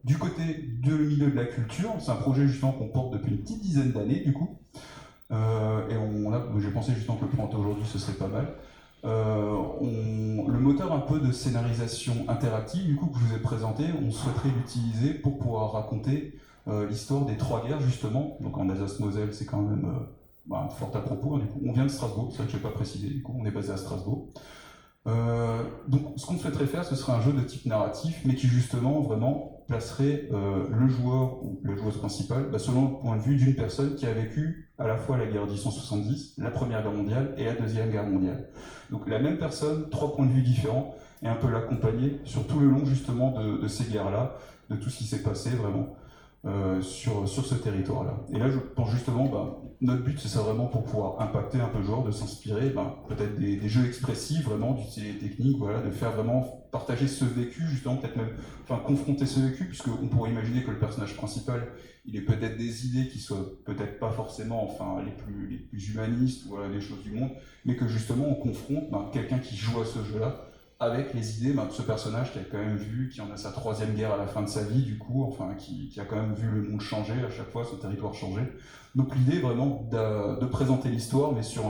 Du côté du milieu de la culture, c'est un projet justement qu'on porte depuis une petite dizaine d'années du coup. Et j'ai pensé justement que le présenter aujourd'hui ce serait pas mal. Le moteur un peu de scénarisation interactive du coup que je vous ai présenté, on souhaiterait l'utiliser pour pouvoir raconter l'histoire des trois guerres justement. Donc en Alsace-Moselle, c'est quand même fort à propos. Hein, du coup, on vient de Strasbourg, c'est vrai que je n'ai pas précisé. Du coup, on est basé à Strasbourg. Donc, ce qu'on souhaiterait faire, ce serait un jeu de type narratif, mais qui justement vraiment placerait le joueur ou la joueuse principale selon le point de vue d'une personne qui a vécu à la fois la guerre de 1870, la Première Guerre mondiale et la Deuxième Guerre mondiale. Donc la même personne, trois points de vue différents, et un peu l'accompagner sur tout le long justement de ces guerres-là, de tout ce qui s'est passé vraiment sur ce territoire-là. Et là, je pense justement, notre but, c'est ça vraiment pour pouvoir impacter un peu le joueur, de s'inspirer peut-être des jeux expressifs, vraiment, d'utiliser les techniques, voilà, de faire vraiment partager ce vécu, justement, peut-être même confronter ce vécu, puisqu'on pourrait imaginer que le personnage principal, il ait peut-être des idées qui soient peut-être pas forcément les plus humanistes ou des choses du monde, mais que justement on confronte quelqu'un qui joue à ce jeu-là avec les idées de ce personnage qui a quand même vu, qui en a sa troisième guerre à la fin de sa vie, du coup, qui a quand même vu le monde changer à chaque fois, son territoire changer. Donc l'idée est vraiment de présenter l'histoire, mais sur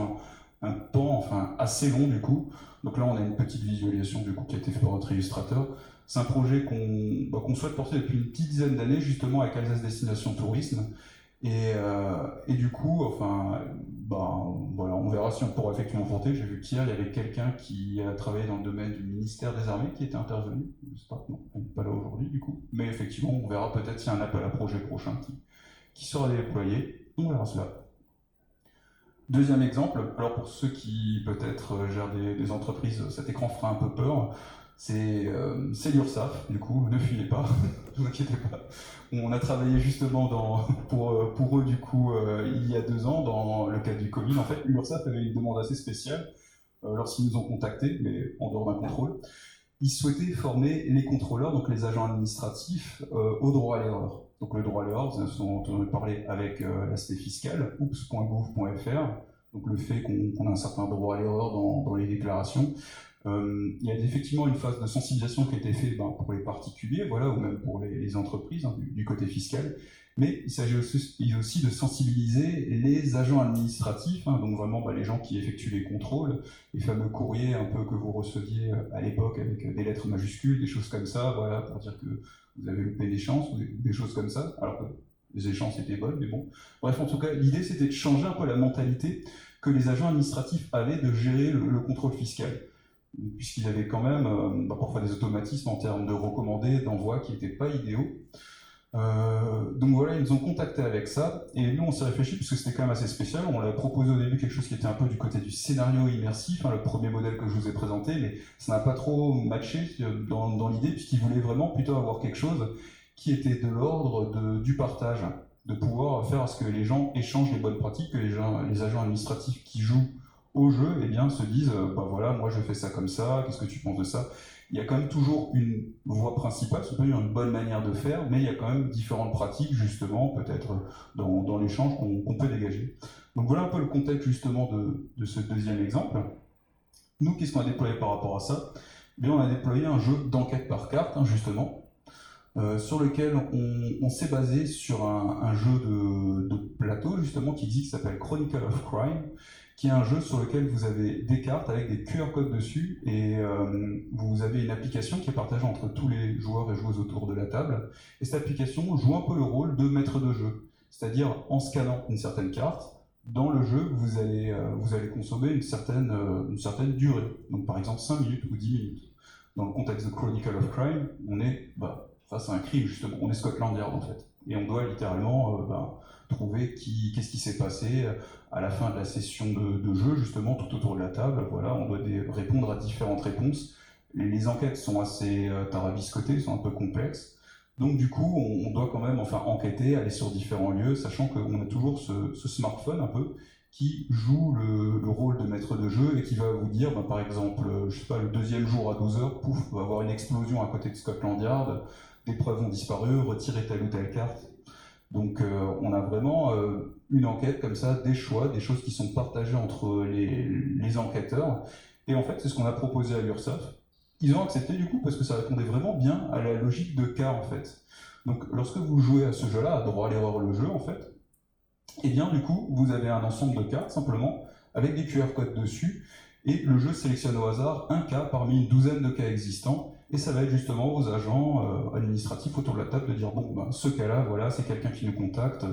un pan assez long, du coup. Donc là, on a une petite visualisation, du coup, qui a été faite par notre illustrateur. C'est un projet qu'on souhaite porter depuis une petite dizaine d'années, justement, avec Alsace Destination Tourisme. Et du coup, voilà, on verra si on pourra effectivement porter. J'ai vu qu'hier, il y avait quelqu'un qui a travaillé dans le domaine du ministère des Armées qui était intervenu. J'espère que non, on n'est pas là aujourd'hui du coup. Mais effectivement, on verra peut-être s'il y a un appel à projet prochain qui sera déployé. On verra cela. Deuxième exemple, alors pour ceux qui peut-être gèrent des entreprises, cet écran fera un peu peur. C'est l'URSSAF, du coup, ne fuyez pas, ne vous inquiétez pas. On a travaillé justement pour eux, du coup, il y a 2 ans, dans le cadre du Covid. En fait, l'URSSAF avait une demande assez spéciale lorsqu'ils nous ont contactés, mais en dehors d'un contrôle. Ils souhaitaient former les contrôleurs, donc les agents administratifs, au droit à l'erreur. Donc le droit à l'erreur, vous en avez entendu parler avec l'aspect fiscal, oops.gouv.fr, donc le fait qu'on a un certain droit à l'erreur dans les déclarations. Il y a effectivement une phase de sensibilisation qui a été faite pour les particuliers, voilà, ou même pour les entreprises du côté fiscal, mais il s'agit aussi de sensibiliser les agents administratifs, donc vraiment les gens qui effectuent les contrôles, les fameux courriers un peu que vous receviez à l'époque avec des lettres majuscules, des choses comme ça, voilà, pour dire que vous avez loupé l'échéance ou des choses comme ça, alors que les échéances étaient bonnes, mais bon. Bref, en tout cas, l'idée c'était de changer un peu la mentalité que les agents administratifs avaient de gérer le contrôle fiscal, puisqu'il y avait quand même parfois des automatismes en termes de recommandés, d'envois qui n'étaient pas idéaux. Donc voilà, ils nous ont contactés avec ça, et nous on s'est réfléchi, puisque c'était quand même assez spécial. On leur a proposé au début quelque chose qui était un peu du côté du scénario immersif, le premier modèle que je vous ai présenté, mais ça n'a pas trop matché dans l'idée, puisqu'ils voulaient vraiment plutôt avoir quelque chose qui était de l'ordre du partage, de pouvoir faire à ce que les gens échangent les bonnes pratiques, que les agents administratifs qui jouent au jeu, se disent voilà, moi je fais ça comme ça, qu'est-ce que tu penses de ça? Il y a quand même toujours une voie principale, c'est peut-être une bonne manière de faire, mais il y a quand même différentes pratiques, justement, peut-être dans l'échange qu'on peut dégager. Donc voilà un peu le contexte, justement, de ce deuxième exemple. Nous, qu'est-ce qu'on a déployé par rapport à ça? On a déployé un jeu d'enquête par carte, justement, sur lequel on s'est basé sur un jeu de plateau, justement, qui existe, qui s'appelle Chronicle of Crime, qui est un jeu sur lequel vous avez des cartes avec des QR codes dessus, et vous avez une application qui est partagée entre tous les joueurs et joueuses autour de la table, et cette application joue un peu le rôle de maître de jeu, c'est-à-dire en scannant une certaine carte, dans le jeu, vous allez consommer une certaine durée, donc par exemple 5 minutes ou 10 minutes. Dans le contexte de Chronicle of Crime, on est face à un crime, justement, on est Scotland Yard en fait, et on doit littéralement trouver qu'est-ce qui s'est passé à la fin de la session de jeu, justement, tout autour de la table. Voilà, on doit répondre à différentes réponses. Les enquêtes sont assez tarabiscotées, sont un peu complexes. Donc du coup, on doit quand même enquêter, aller sur différents lieux, sachant qu'on a toujours ce smartphone un peu qui joue le rôle de maître de jeu et qui va vous dire, par exemple, je sais pas, le deuxième jour à 12h, pouf, va y avoir une explosion à côté de Scotland Yard, des preuves ont disparu, retirez telle ou telle carte. Donc on a vraiment une enquête comme ça, des choix, des choses qui sont partagées entre les enquêteurs. Et en fait, c'est ce qu'on a proposé à l'URSSAF. Ils ont accepté du coup parce que ça répondait vraiment bien à la logique de cas en fait. Donc lorsque vous jouez à ce jeu-là, à droit à l'erreur le jeu en fait, et bien du coup vous avez un ensemble de cartes simplement avec des QR codes dessus, et le jeu sélectionne au hasard un cas parmi une douzaine de cas existants, et ça va être justement aux agents administratifs autour de la table de dire bon ben, ce cas-là voilà c'est quelqu'un qui nous contacte.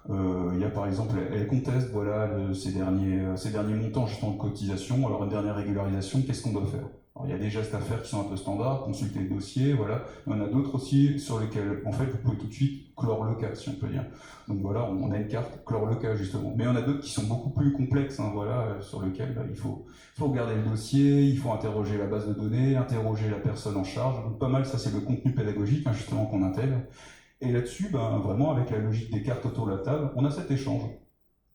Il y a par exemple, elle conteste voilà, ces derniers montants justement de cotisation, alors une dernière régularisation, qu'est-ce qu'on doit faire? Alors, il y a des gestes à faire qui sont un peu standards, consulter le dossier, voilà. Il y en a d'autres aussi sur lesquels, en fait, vous pouvez tout de suite clore le cas, si on peut dire. Donc voilà, on a une carte clore le cas, justement. Mais il y en a d'autres qui sont beaucoup plus complexes, hein, voilà, sur lesquels il faut regarder le dossier, il faut interroger la base de données, interroger la personne en charge. Donc pas mal, ça c'est le contenu pédagogique, hein, justement, qu'on intègre. Et là-dessus, ben, vraiment, avec la logique des cartes autour de la table, on a cet échange.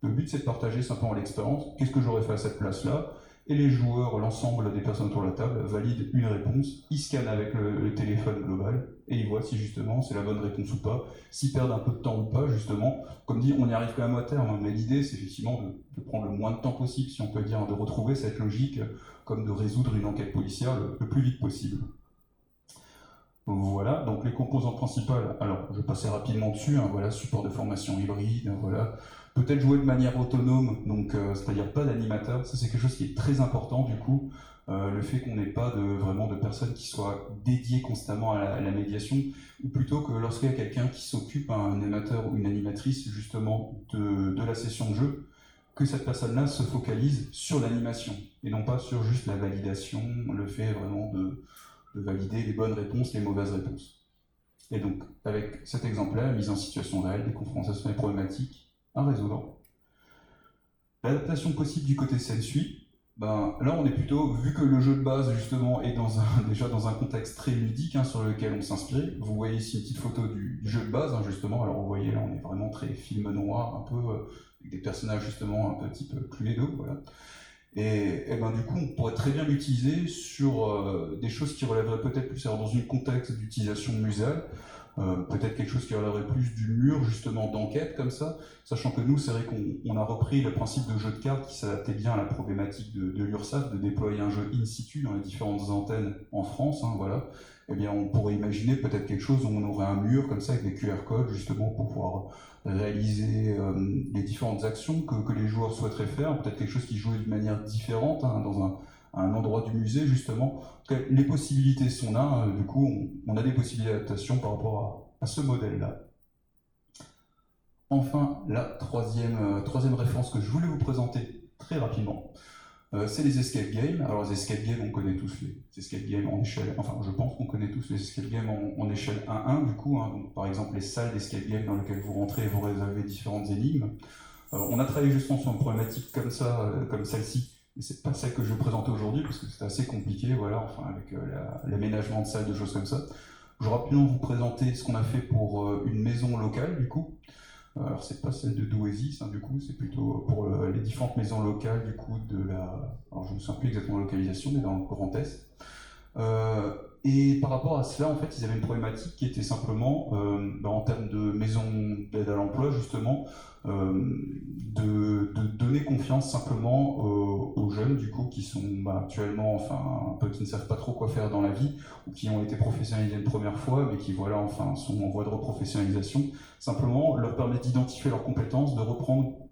Le but, c'est de partager simplement l'expérience. Qu'est-ce que j'aurais fait à cette place-là? Et les joueurs, l'ensemble des personnes autour de la table, valident une réponse. Ils scannent avec le téléphone global et ils voient si justement c'est la bonne réponse ou pas, s'ils perdent un peu de temps ou pas, justement. Comme dit, on y arrive quand même à terme, hein, mais l'idée, c'est effectivement de prendre le moins de temps possible, si on peut dire, de retrouver cette logique, comme de résoudre une enquête policière le plus vite possible. Voilà, donc les composantes principales, alors je vais passer rapidement dessus, hein, voilà, support de formation hybride, voilà, peut-être jouer de manière autonome, donc c'est-à-dire pas d'animateur, ça c'est quelque chose qui est très important du coup, le fait qu'on n'ait pas vraiment de personnes qui soient dédiées constamment à la médiation, ou plutôt que lorsqu'il y a quelqu'un qui s'occupe, un animateur ou une animatrice justement de la session de jeu, que cette personne-là se focalise sur l'animation, et non pas sur juste la validation, le fait vraiment de valider les bonnes réponses, les mauvaises réponses. Et donc, avec cet exemple-là, mise en situation réelle, des confrontations et problématiques à résoudre. L'adaptation possible du côté Sensui, ben, là on est plutôt, vu que le jeu de base justement est déjà dans un contexte très ludique, hein, sur lequel on s'inspire, vous voyez ici une petite photo du jeu de base, hein, justement, alors vous voyez là on est vraiment très film noir, un peu, avec des personnages justement un peu type Cluedo, voilà. Et ben, du coup, on pourrait très bien l'utiliser sur des choses qui relèveraient peut-être plus, alors dans un contexte d'utilisation muséale, peut-être quelque chose qui relèverait plus du mur, justement, d'enquête, comme ça, sachant que nous, c'est vrai qu'on a repris le principe de jeu de cartes qui s'adaptait bien à la problématique de l'URSSAF, de déployer un jeu in situ dans les différentes antennes en France, hein, voilà. Eh bien, on pourrait imaginer peut-être quelque chose où on aurait un mur, comme ça, avec des QR codes, justement, pour pouvoir réaliser les différentes actions que les joueurs souhaiteraient faire, peut-être quelque chose qui joue de manière différente, hein, dans un endroit du musée justement. Les possibilités sont là, hein, du coup on a des possibilités d'adaptation par rapport à ce modèle-là. Enfin, la troisième référence que je voulais vous présenter très rapidement, c'est les escape games. Alors les escape games, on connaît tous les escape games en échelle, enfin je pense qu'on connaît tous les escape games en échelle 1-1 du coup, hein, donc, par exemple les salles d'escape games dans lesquelles vous rentrez et vous résolvez différentes énigmes. On a travaillé justement sur une problématique comme ça, comme celle-ci, mais c'est pas celle que je vais présenter aujourd'hui parce que c'est assez compliqué, voilà, enfin avec l'aménagement de salles, de choses comme ça. Je vais rapidement vous présenter ce qu'on a fait pour une maison locale du coup. Alors c'est pas celle de Douaisis, hein, du coup, c'est plutôt pour les différentes maisons locales du coup alors je ne me souviens plus exactement de la localisation, mais dans le Grand Est. Et par rapport à cela, en fait, ils avaient une problématique qui était simplement, en termes de maisons d'aide à l'emploi, justement, de donner confiance simplement aux jeunes, du coup, qui sont actuellement, enfin, un peu qui ne savent pas trop quoi faire dans la vie, ou qui ont été professionnalisés une première fois, mais qui, voilà, enfin, sont en voie de reprofessionnalisation. Simplement, leur permettre d'identifier leurs compétences, de reprendre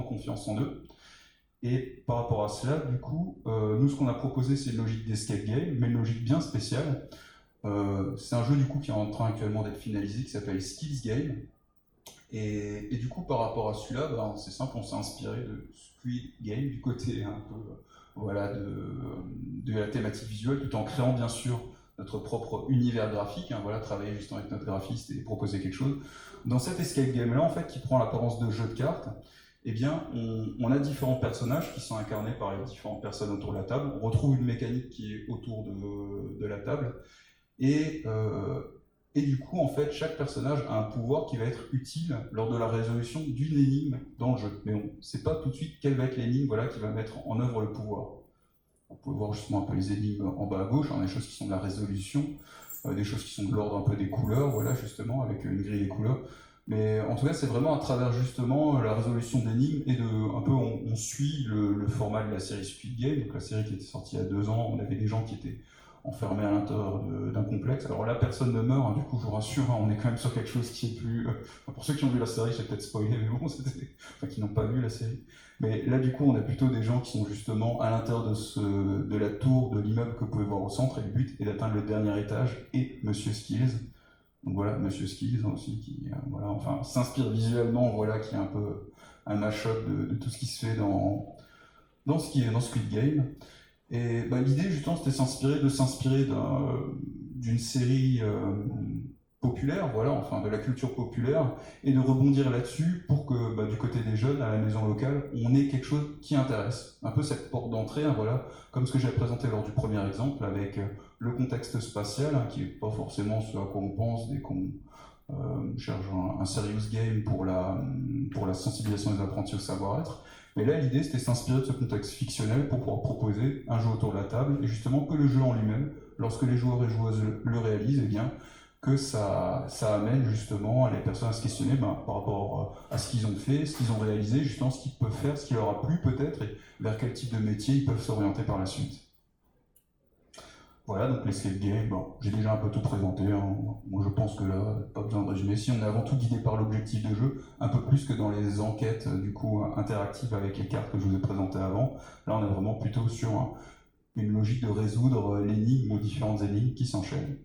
confiance en eux. Et par rapport à cela, du coup, nous, ce qu'on a proposé, c'est une logique d'escape game, mais une logique bien spéciale. C'est un jeu, du coup, qui est en train actuellement d'être finalisé, qui s'appelle Skills Game. Et du coup, par rapport à celui-là, c'est simple, on s'est inspiré de Squid Game, du côté un peu voilà, de la thématique visuelle, tout en créant, bien sûr, notre propre univers graphique, hein, voilà, travailler justement avec notre graphiste et proposer quelque chose. Dans cet escape game-là, en fait, qui prend l'apparence de jeu de cartes, eh bien, on a différents personnages qui sont incarnés par les différentes personnes autour de la table. On retrouve une mécanique qui est autour de la table. Et du coup, en fait, chaque personnage a un pouvoir qui va être utile lors de la résolution d'une énigme dans le jeu. Mais on ne sait pas tout de suite quelle va être l'énigme, voilà, qui va mettre en œuvre le pouvoir. Vous pouvez voir justement un peu les énigmes en bas à gauche, hein, des choses qui sont de la résolution, des choses qui sont de l'ordre un peu des couleurs, voilà, justement, avec une grille des couleurs. Mais en tout cas, c'est vraiment à travers justement la résolution d'énigmes et un peu on suit le format de la série Squid Game, donc la série qui était sortie il y a 2 ans. On avait des gens qui étaient enfermés à l'intérieur d'un complexe. Alors là, personne ne meurt, hein, du coup, je vous rassure, hein, on est quand même sur quelque chose qui est plus... pour ceux qui ont vu la série, j'ai peut-être spoilé, mais bon, enfin, qui n'ont pas vu la série. Mais là, du coup, on a plutôt des gens qui sont justement à l'intérieur de la tour, de l'immeuble que vous pouvez voir au centre, et le but est d'atteindre le dernier étage, et Monsieur Skills. Donc voilà, Monsieur Skills aussi, qui voilà, enfin, s'inspire visuellement, voilà, qui est un peu un mash-up de tout ce qui se fait dans ce qui est dans Squid Game. Et bah, l'idée, justement, c'était de s'inspirer d'une série populaire, voilà, enfin de la culture populaire, et de rebondir là-dessus pour que bah, du côté des jeunes, à la maison locale, on ait quelque chose qui intéresse. Un peu cette porte d'entrée, hein, voilà, comme ce que j'ai présenté lors du premier exemple, avec le contexte spatial, hein, qui n'est pas forcément ce à quoi on pense dès qu'on cherche un serious game pour la sensibilisation des apprentis au savoir-être. Mais là, l'idée, c'était de s'inspirer de ce contexte fictionnel pour pouvoir proposer un jeu autour de la table, et justement que le jeu en lui-même, lorsque les joueurs et joueuses le réalisent, eh bien, que ça amène justement les personnes à se questionner par rapport à ce qu'ils ont fait, ce qu'ils ont réalisé, justement ce qu'ils peuvent faire, ce qui leur a plu peut-être, et vers quel type de métier ils peuvent s'orienter par la suite. Voilà, donc l'escape game, bon, j'ai déjà un peu tout présenté, hein. Moi je pense que là, pas besoin de résumer. Si on est avant tout guidé par l'objectif de jeu, un peu plus que dans les enquêtes du coup interactives avec les cartes que je vous ai présentées avant, là on est vraiment plutôt sur une logique de résoudre l'énigme ou différentes énigmes qui s'enchaînent.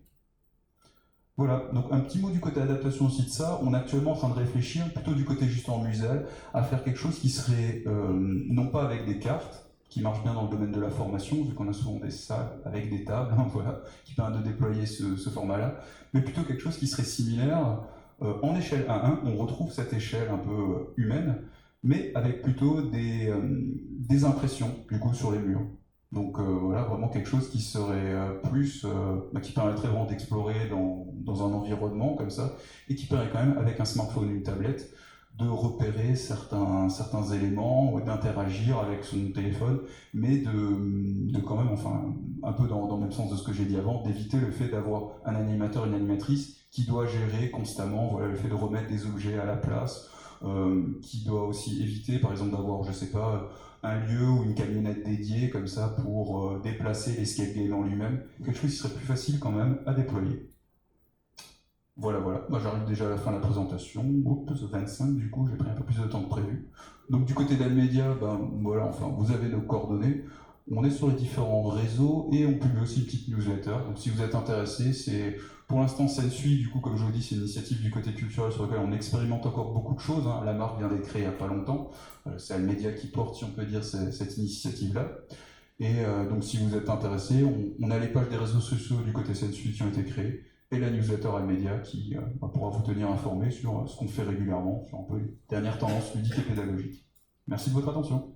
Voilà, donc un petit mot du côté adaptation aussi de ça. On est actuellement en train de réfléchir, plutôt du côté justement muséal, à faire quelque chose qui serait non pas avec des cartes, qui marche bien dans le domaine de la formation, vu qu'on a souvent des salles avec des tables, hein, voilà, qui permettent de déployer ce format-là, mais plutôt quelque chose qui serait similaire. En échelle 1-1, on retrouve cette échelle un peu humaine, mais avec plutôt des impressions, du coup, sur les murs. Donc voilà, vraiment quelque chose qui serait qui permettrait vraiment d'explorer dans un environnement comme ça, et qui permet quand même, avec un smartphone ou une tablette, de repérer certains éléments, d'interagir avec son téléphone, mais de quand même, enfin, un peu dans le même sens de ce que j'ai dit avant, d'éviter le fait d'avoir un animateur, une animatrice qui doit gérer constamment, voilà, le fait de remettre des objets à la place, qui doit aussi éviter, par exemple, d'avoir, je sais pas, un lieu ou une camionnette dédiée comme ça pour déplacer l'escape game en lui-même, quelque chose qui serait plus facile quand même à déployer. Voilà, voilà. Moi, j'arrive déjà à la fin de la présentation. Oups, 25, du coup, j'ai pris un peu plus de temps que prévu. Donc, du côté d'Almedia, ben, voilà, enfin, vous avez nos coordonnées. On est sur les différents réseaux et on publie aussi une petite newsletter. Donc, si vous êtes intéressé, c'est pour l'instant Sensui, du coup, comme je vous dis, c'est une initiative du côté culturel sur laquelle on expérimente encore beaucoup de choses, hein. La marque vient d'être créée il n'y a pas longtemps. C'est Almedia qui porte, si on peut dire, cette initiative-là. Et donc, si vous êtes intéressé, on a les pages des réseaux sociaux du côté Sensui qui ont été créées, et la newsletter Almedia qui pourra vous tenir informé sur ce qu'on fait régulièrement, sur un peu les dernières tendances ludiques et pédagogiques. Merci de votre attention.